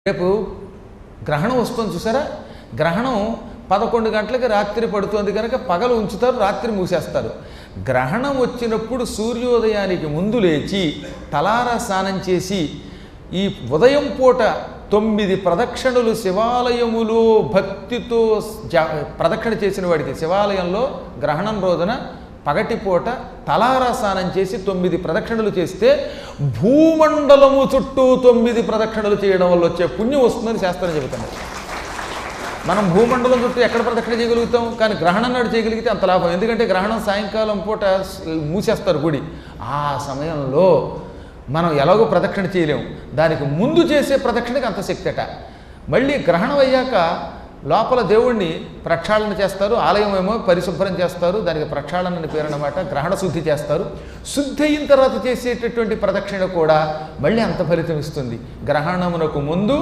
రేపు గ్రహణం వస్తుంది చూసారా. గ్రహణం 11 గంటలకి రాత్రి పడుతుంది కనుక పగలు ఉంచుతారు, రాత్రి మూసేస్తారు. గ్రహణం వచ్చినప్పుడు సూర్యోదయానికి ముందు లేచి తలారా స్నానం చేసి ఈ ఉదయం పూట 9 ప్రదక్షిణలు శివాలయములో భక్తితో ప్రదక్షిణ చేసిన వాడికి శివాలయంలో గ్రహణం రోజున పగటిపూట తలారా స్నానం చేసి 9 ప్రదక్షిణలు చేస్తే భూమండలము చుట్టూ 9 ప్రదక్షిణలు చేయడం వల్ల వచ్చే పుణ్యం వస్తుందని శాస్త్రం చెబుతున్నారు. మనం భూమండలం చుట్టూ ఎక్కడ ప్రదక్షిణ చేయగలుగుతాం, కానీ గ్రహణం నాడు చేయగలిగితే అంత లాభం. ఎందుకంటే గ్రహణం సాయంకాలం పూట మూసేస్తారు గుడి. ఆ సమయంలో మనం ఎలాగో ప్రదక్షిణ చేయలేము, దానికి ముందు చేసే ప్రదక్షిణకి అంత శక్తి అట. మళ్ళీ గ్రహణం అయ్యాక లోపల దేవుణ్ణి ప్రక్షాళన చేస్తారు, ఆలయం ఏమో పరిశుభ్రం చేస్తారు, దానికి ప్రక్షాళన అని పేరు అన్నమాట. గ్రహణ శుద్ధి చేస్తారు. శుద్ధి అయిన తర్వాత చేసేటటువంటి ప్రదక్షిణ కూడా మళ్ళీ అంత ఫలితం ఇస్తుంది. గ్రహణమునకు ముందు